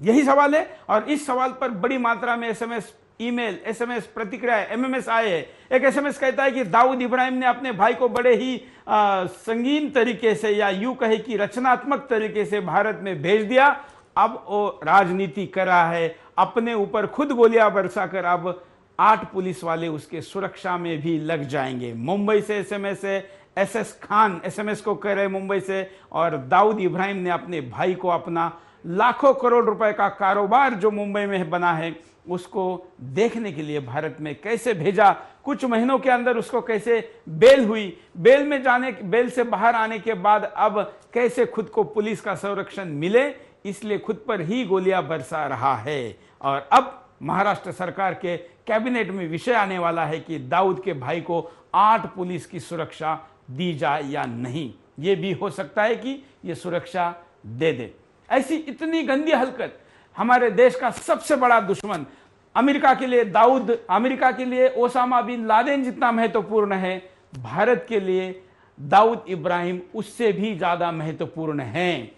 यही सवाल है। और इस सवाल पर बड़ी मात्रा में एसएमएस, ईमेल, एसएमएस प्रतिक्रिया, एमएमएस आए हैं। एक एसएमएस कहता है कि दाऊद इब्राहिम ने अपने भाई को बड़े ही संगीन तरीके से, या यूं कहे कि रचनात्मक तरीके से भारत में भेज दिया। अब वो राजनीति कर रहा है, अपने ऊपर खुद गोलियां बरसाकर अब 8 पुलिस वाले उसके सुरक्षा में भी लग जाएंगे। मुंबई से एसएमएस है, एसएस खान एसएमएस को कह रहे मुंबई से, और दाऊद इब्राहिम ने अपने भाई को अपना लाखों करोड़ रुपए का कारोबार जो मुंबई में बना है उसको देखने के लिए भारत में कैसे भेजा, कुछ महीनों के अंदर उसको कैसे बेल हुई, बेल से बाहर आने के बाद अब कैसे खुद को पुलिस का संरक्षण मिले, इसलिए खुद पर ही गोलियां बरसा रहा है। और अब महाराष्ट्र सरकार के कैबिनेट में विषय आने वाला है कि दाऊद के भाई को 8 पुलिस की सुरक्षा दी जाए या नहीं। यह भी हो सकता है कि यह सुरक्षा दे दे। ऐसी इतनी गंदी हरकत, हमारे देश का सबसे बड़ा दुश्मन अमेरिका के लिए दाऊद, अमेरिका के लिए ओसामा बिन लादेन जितना महत्वपूर्ण है, भारत के लिए दाऊद इब्राहिम उससे भी ज्यादा महत्वपूर्ण है।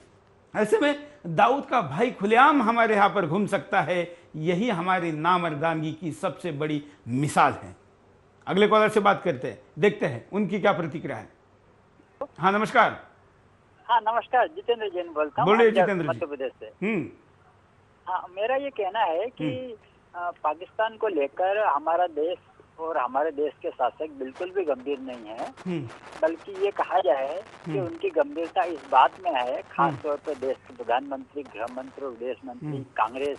ऐसे में दाऊद का भाई खुलेआम हमारे यहां पर घूम सकता है, यही हमारी नामर्दानगी की सबसे बड़ी मिसाल है। अगले कॉलर से बात करते हैं, देखते हैं उनकी क्या प्रतिक्रिया है। हाँ नमस्कार। हाँ नमस्कार, जितेंद्र जैन बोलता हूँ, बोलिए जितेंद्र जी। मध्य प्रदेश से। हाँ, मेरा ये कहना है कि पाकिस्तान को लेकर हमारा देश और हमारे देश के शासक बिल्कुल भी गंभीर नहीं है, बल्कि ये कहा जाए कि उनकी गंभीरता इस बात में है, खास तौर पर देश के प्रधानमंत्री, गृह मंत्री, विदेश मंत्री, कांग्रेस,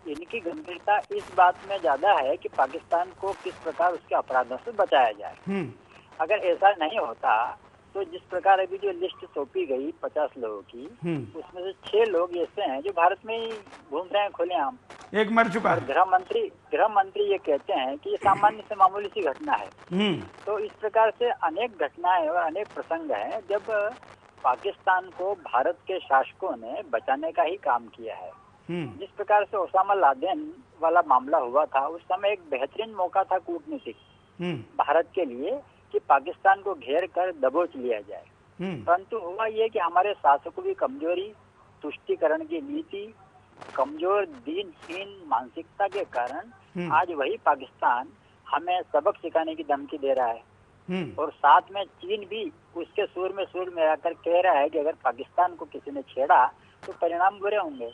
इनकी गंभीरता इस बात में ज्यादा है कि पाकिस्तान को किस प्रकार उसके अपराधों से बचाया जाए। अगर ऐसा नहीं होता तो जिस प्रकार अभी जो लिस्ट सौंपी गई 50 लोगों की, उसमें से 6 लोग ऐसे हैं जो भारत में ही घूम रहे हैं खुलेआम, एक मर चुका है। गृह मंत्री ये कहते हैं कि ये सामान्य से मामूली सी घटना है। तो इस प्रकार से अनेक घटनाएं और अनेक प्रसंग हैं जब पाकिस्तान को भारत के शासकों ने बचाने का ही काम किया है। जिस प्रकार से ओसामा लादेन वाला मामला हुआ था, उस समय एक बेहतरीन मौका था कूटनीतिक भारत के लिए कि पाकिस्तान को घेर कर दबोच लिया जाए, परंतु हुआ ये कि हमारे शासकों की कमजोरी, तुष्टीकरण की नीति, कमजोर दीनहीन मानसिकता के कारण आज वही पाकिस्तान हमें सबक सिखाने की धमकी दे रहा है। और साथ में चीन भी उसके सुर में सुर मिलाकर कह रहा है कि अगर पाकिस्तान को किसी ने छेड़ा तो परिणाम बुरे होंगे।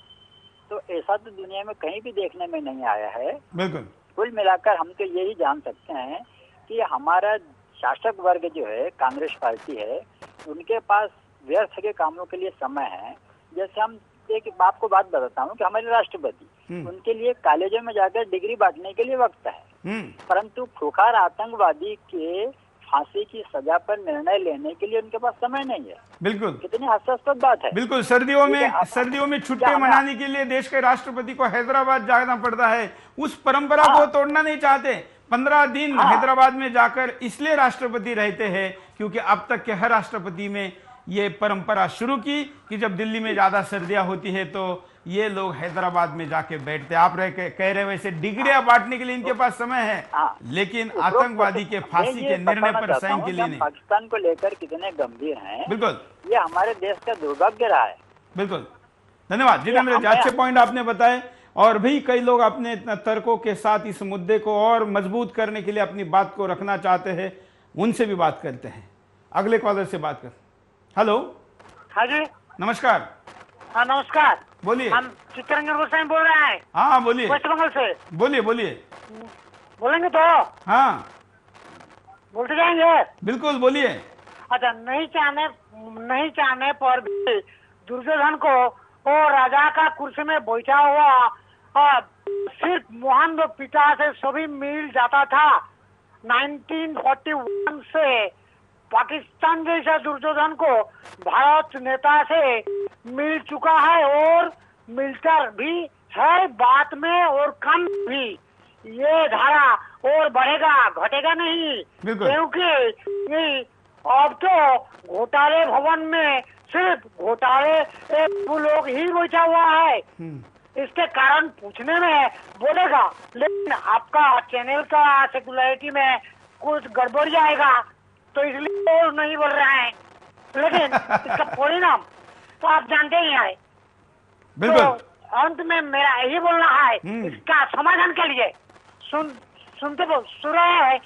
तो ऐसा तो दुनिया में कहीं भी देखने में नहीं आया है। बिल्कुल। कुल मिलाकर हम तो यही जान सकते हैं कि हमारा शासक वर्ग जो है, कांग्रेस पार्टी है, उनके पास व्यर्थ के कामों के लिए समय है। जैसे हम एक आपको बात बताता हूँ कि हमारे राष्ट्रपति, उनके लिए कॉलेजों में जाकर डिग्री बांटने के लिए वक्त है, परंतु खुखार आतंकवादी के फांसी की सजा पर निर्णय लेने के लिए उनके पास समय नहीं है। बिल्कुल, कितनी हास्यास्पद बात है। बिल्कुल, सर्दियों में छुट्टी मनाने के लिए देश के राष्ट्रपति को हैदराबाद जाना पड़ता है। उस परंपरा को तोड़ना नहीं चाहते। 15 दिन हैदराबाद में जाकर इसलिए राष्ट्रपति रहते हैं क्योंकि अब तक के हर राष्ट्रपति में ये परंपरा शुरू की कि जब दिल्ली में ज्यादा सर्दियां होती है तो ये लोग हैदराबाद में जाके बैठते। आप कह रहे वैसे डिग्रियां बांटने के लिए इनके पास समय है, लेकिन आतंकवादी के फांसी के निर्णय पर साइन के लिए नहीं। पाकिस्तान को लेकर कितने गंभीर हैं, बिल्कुल, ये हमारे देश का दुर्भाग्य रहा है। बिल्कुल, धन्यवाद जितेंद्र जी, अच्छे पॉइंट आपने बताए। और भी कई लोग अपने तर्कों के साथ इस मुद्दे को और मजबूत करने के लिए अपनी बात को रखना चाहते हैं, उनसे भी बात करते हैं। अगले कॉलर से बात कर। हेलो। हाँ जी नमस्कार। हाँ नमस्कार, बोलिए। हम चित्तरंजन गोस्वामी बोल रहे हैं। हाँ बोलिए। वेस्ट बंगाल से। बोलिए बोलेंगे तो? हाँ बोलते जाएंगे। बिल्कुल बोलिए। अच्छा, नहीं चाहने पर भी दुर्योधन को और राजा का कुर्सी में बैठा हुआ सिर्फ मोहन पिता से सभी मिल जाता था। 1941 से पाकिस्तान जैसा दुर्योधन को भारत नेता से मिल चुका है और मिलता भी है बात में और कम भी। ये धारा और बढ़ेगा, घटेगा नहीं, क्योंकि अब तो घोटाले भवन में सिर्फ घोटाले लोग ही बैठा हुआ है। इसके कारण पूछने में बोलेगा, लेकिन आपका चैनल का सेकुलरिटी में कुछ गड़बड़ जाएगा तो इसलिए और नहीं बोल रहे हैं, लेकिन इसका परिणाम तो आप जानते ही हैं। बिल्कुल। तो अंत में मेरा यही बोलना है, इसका समाधान के लिए सुन रहे हैं,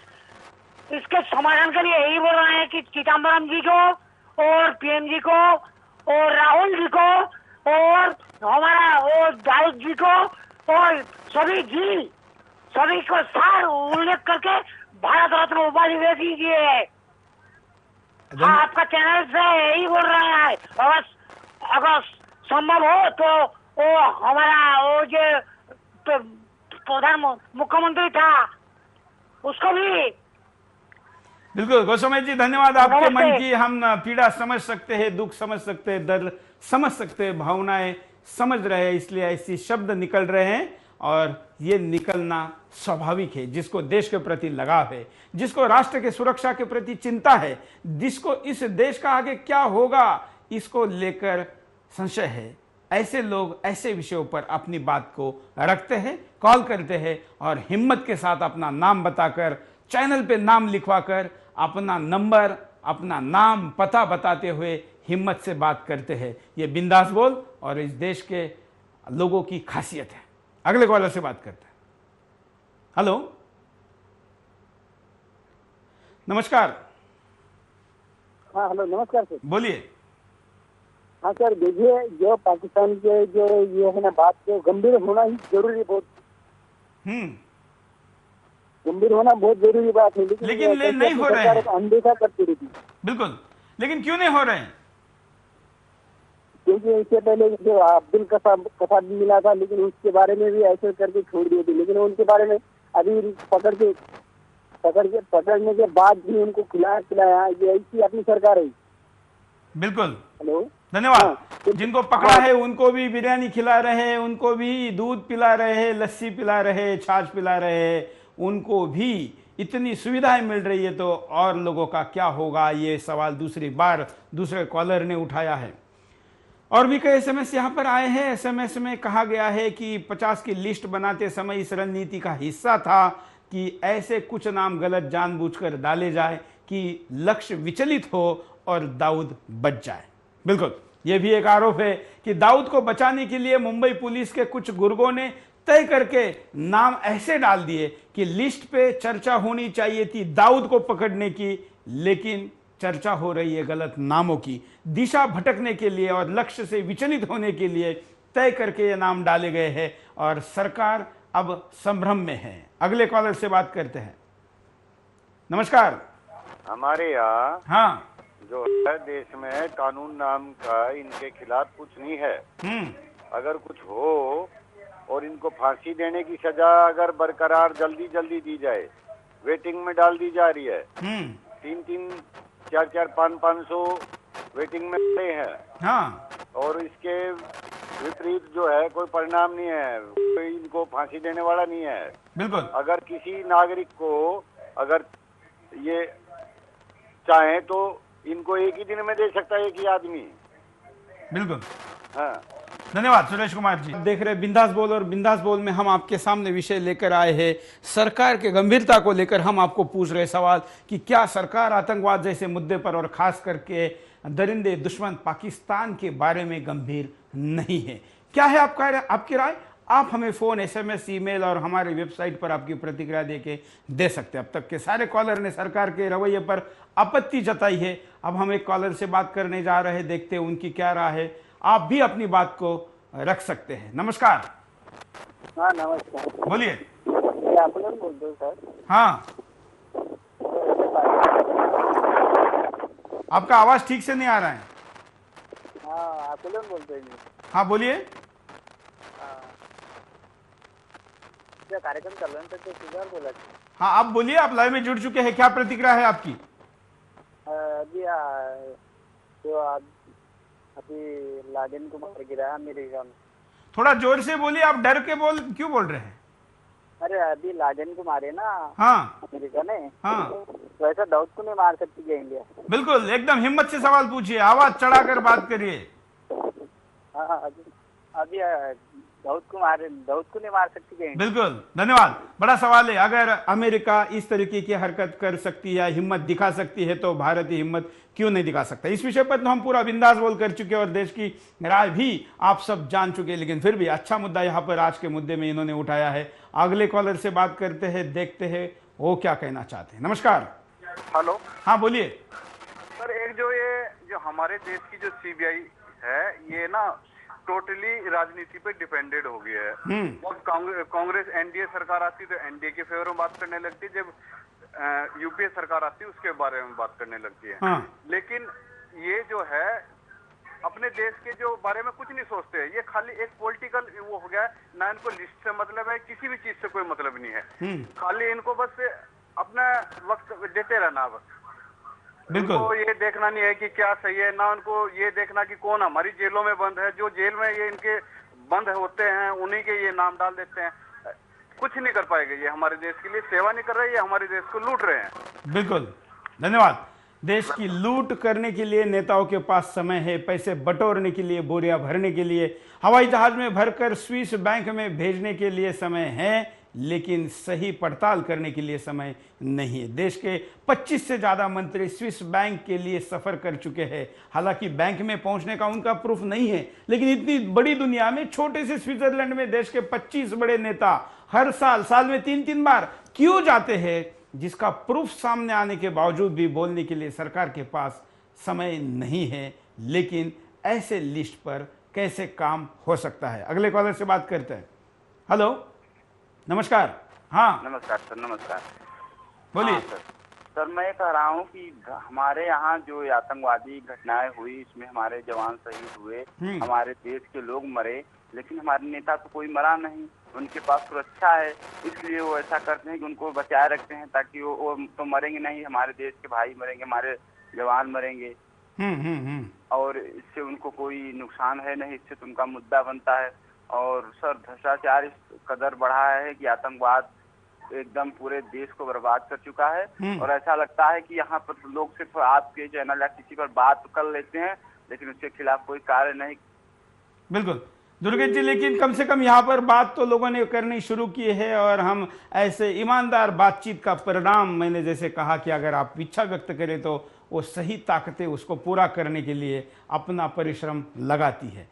इसके समाधान के लिए यही बोल रहे हैं कि चिदम्बरम जी को और पीएम जी को और राहुल जी को और हमारा वो दाऊद जी को और सभी को सार उल्लेख करके भारत रत्न उपाधि दे दीजिए। हाँ, आपका चैनल से यही बोल रहे हैं। अगर संभव हो तो वो हमारा वो जो प्रधान मुख्यमंत्री था उसको भी। बिल्कुल गोस्वामी जी, धन्यवाद। आपके मन की हम पीड़ा समझ सकते हैं, दुख समझ सकते हैं, दर्द समझ सकते हैं, भावनाएं समझ रहे हैं, इसलिए ऐसी शब्द निकल रहे हैं और ये निकलना स्वाभाविक है। जिसको देश के प्रति लगाव है, जिसको राष्ट्र के सुरक्षा के प्रति चिंता है, जिसको इस देश का आगे क्या होगा इसको लेकर संशय है, ऐसे लोग ऐसे विषयों पर अपनी बात को रखते हैं, कॉल करते हैं और हिम्मत के साथ अपना नाम बताकर, चैनल पे नाम लिखवाकर, अपना नंबर, अपना नाम, पता बताते हुए हिम्मत से बात करते हैं। ये बिंदास बोल और इस देश के लोगों की खासियत है। अगले कॉलर से बात करते हैं। हेलो, नमस्कार। हाँ हेलो, नमस्कार सर। बोलिए। हाँ सर, देखिए जो पाकिस्तान के जो ये है ना बात, जो गंभीर होना ही जरूरी, बहुत गंभीर होना बहुत जरूरी बात है। लेकिन नहीं हो रहे हैं, अनदेखा करती रहती। बिल्कुल, लेकिन क्यों नहीं हो रहे हैं? क्योंकि इससे पहले जो अब्दुल कसाब मिला था, लेकिन उसके बारे में भी ऐसे करके छोड़ दिए थे। लेकिन उनके बारे में अभी पकड़ने के बाद भी उनको खिलाया, ये ऐसी अपनी सरकार है। बिल्कुल, हेलो, धन्यवाद। हाँ, जिनको पकड़ा है उनको भी बिरयानी खिला रहे हैं, उनको भी दूध पिला रहे हैं, लस्सी पिला रहे हैं, छाछ पिला रहे हैं, उनको भी इतनी सुविधाएं मिल रही है, तो और लोगों का क्या होगा? ये सवाल दूसरी बार दूसरे कॉलर ने उठाया है। और भी कई एसएमएस यहाँ पर आए हैं। एसएमएस में कहा गया है कि 50 की लिस्ट बनाते समय इस रणनीति का हिस्सा था कि ऐसे कुछ नाम गलत जानबूझकर डाले जाए कि लक्ष्य विचलित हो और दाऊद बच जाए। बिल्कुल, यह भी एक आरोप है कि दाऊद को बचाने के लिए मुंबई पुलिस के कुछ गुर्गों ने तय करके नाम ऐसे डाल दिए कि लिस्ट पे चर्चा होनी चाहिए थी दाऊद को पकड़ने की, लेकिन चर्चा हो रही है गलत नामों की। दिशा भटकने के लिए और लक्ष्य से विचलित होने के लिए तय करके ये नाम डाले गए हैं और सरकार अब संभ्रम में है। अगले कॉलर से बात करते हैं। नमस्कार। हमारे यहाँ हाँ, जो है देश में कानून नाम का इनके खिलाफ कुछ नहीं है। अगर कुछ हो और इनको फांसी देने की सजा अगर बरकरार जल्दी जल्दी दी जाए, वेटिंग में डाल दी जा रही है। 3-3, 4-4, 500 वेटिंग में खड़े हैं। हाँ, और इसके विपरीत जो है कोई परिणाम नहीं है, कोई इनको फांसी देने वाला नहीं है। बिल्कुल। अगर किसी नागरिक को अगर ये चाहे तो इनको एक ही दिन में दे सकता है एक ही आदमी। बिल्कुल। हाँ, धन्यवाद सुरेश कुमार जी। देख रहे बिंदास बोल, और बिंदास बोल में हम आपके सामने विषय लेकर आए हैं सरकार के गंभीरता को लेकर। हम आपको पूछ रहे सवाल कि क्या सरकार आतंकवाद जैसे मुद्दे पर और खास करके दरिंदे दुश्मन पाकिस्तान के बारे में गंभीर नहीं है? क्या है आपकी राय? आप हमें फोन, एसएमएस, ईमेल और हमारे वेबसाइट पर आपकी प्रतिक्रिया देके दे सकते हैं। अब तक के सारे कॉलर ने सरकार के रवैये पर आपत्ति जताई है। अब हम एक कॉलर से बात करने जा रहे हैं, देखते हैं उनकी क्या राय है। आप भी अपनी बात को रख सकते हैं। नमस्कार। हाँ नमस्कार, बोलिए। आपने बोल दो सर। हाँ, आपका आवाज ठीक से नहीं आ रहा है। हाँ, आप बोलते हैं। हाँ बोलिए। कार्यक्रम चल रहा है तो सुधार बोला। हाँ आप बोलिए, आप लाइव में जुड़ चुके हैं, क्या प्रतिक्रिया है आपकी? अभी जो अभी लादेन को मार गिराया अमेरिका में। थोड़ा जोर से बोलिए, आप डर के क्यों बोल रहे हैं? अरे अभी लादेन को मारे ना। हाँ, अमेरिका ने। हाँ, वैसा दाऊद को नहीं मार सकती क्या इंडिया? बिल्कुल, एकदम हिम्मत से सवाल पूछिए, आवाज चढ़ाकर बात करिए। हाँ, अभी दाऊद को नहीं मार सकती क्या? बिल्कुल, धन्यवाद। बड़ा सवाल है, अगर अमेरिका इस तरीके की हरकत कर सकती है, हिम्मत दिखा सकती है, तो भारत की हिम्मत क्यों नहीं दिखा सकता? इस विषय पर तो हम पूरा बिंदास बोल कर चुके और देश की राय भी आप सब जान चुके, लेकिन फिर भी अच्छा मुद्दा यहाँ पर आज के मुद्दे में इन्होंने उठाया है। अगले कॉलर से बात करते हैं, देखते हैं वो क्या कहना चाहते हैं। नमस्कार। हेलो। हाँ बोलिए सर, एक जो हमारे देश की जो सीबीआई है, ये ना टोटली राजनीति पे डिपेंडेड हो गया है। जब कांग्रेस एनडीए सरकार आती तो एनडीए के फेवर में बात करने लगती, जब यूपीए सरकार आती उसके बारे में बात करने लगती है। हाँ। लेकिन ये जो है अपने देश के जो बारे में कुछ नहीं सोचते हैं। ये खाली एक पॉलिटिकल वो हो गया है, ना इनको लिस्ट से मतलब है, किसी भी चीज से कोई मतलब नहीं है। खाली इनको बस अपना वक्त देते रहना। बस बिल्कुल, उनको ये देखना नहीं है कि क्या सही है, ना उनको ये देखना कि कौन हमारी जेलों में बंद है। जो जेल में ये इनके बंद होते हैं उन्हीं के ये नाम डाल देते हैं। कुछ नहीं कर पाएंगे। ये हमारे देश के लिए सेवा नहीं कर रहे, ये हमारे देश को लूट रहे हैं। बिल्कुल, धन्यवाद। देश की लूट करने के लिए नेताओं के पास समय है, पैसे बटोरने के लिए, बोरियां भरने के लिए, हवाई जहाज में भरकर स्विस बैंक में भेजने के लिए समय है, लेकिन सही पड़ताल करने के लिए समय नहीं है। देश के 25 से ज्यादा मंत्री स्विस बैंक के लिए सफर कर चुके हैं। हालांकि बैंक में पहुंचने का उनका प्रूफ नहीं है, लेकिन इतनी बड़ी दुनिया में छोटे से स्विट्जरलैंड में देश के 25 बड़े नेता हर साल में 3-3 बार क्यों जाते हैं, जिसका प्रूफ सामने आने के बावजूद भी बोलने के लिए सरकार के पास समय नहीं है। लेकिन ऐसे लिस्ट पर कैसे काम हो सकता है? अगले कॉलर से बात करते हैं। हेलो, नमस्कार। हाँ नमस्कार सर, नमस्कार। बोलिए। हाँ, सर मैं कह रहा हूँ कि हमारे यहाँ जो आतंकवादी घटनाएं हुई, इसमें हमारे जवान शहीद हुए, हमारे देश के लोग मरे, लेकिन हमारे नेता तो कोई मरा नहीं। उनके पास सुरक्षा है, इसलिए वो ऐसा करते हैं कि उनको बचाए रखते हैं, ताकि वो तो मरेंगे नहीं, हमारे देश के भाई मरेंगे, हमारे जवान मरेंगे। और इससे उनको कोई नुकसान है नहीं, इससे तो उनका मुद्दा बनता है। और सर भ्रष्टाचार इस कदर बढ़ा है कि आतंकवाद एकदम पूरे देश को बर्बाद कर चुका है। और ऐसा लगता है कि यहाँ पर लोग सिर्फ आपके चैनल या किसी पर बात कर लेते हैं, लेकिन उसके खिलाफ कोई कार्य नहीं। बिल्कुल दुर्गेश जी, लेकिन कम से कम यहाँ पर बात तो लोगों ने करनी शुरू की है, और हम ऐसे ईमानदार बातचीत का परिणाम, मैंने जैसे कहा कि अगर आप इच्छा व्यक्त करें तो वो सही ताकतें उसको पूरा करने के लिए अपना परिश्रम लगाती है।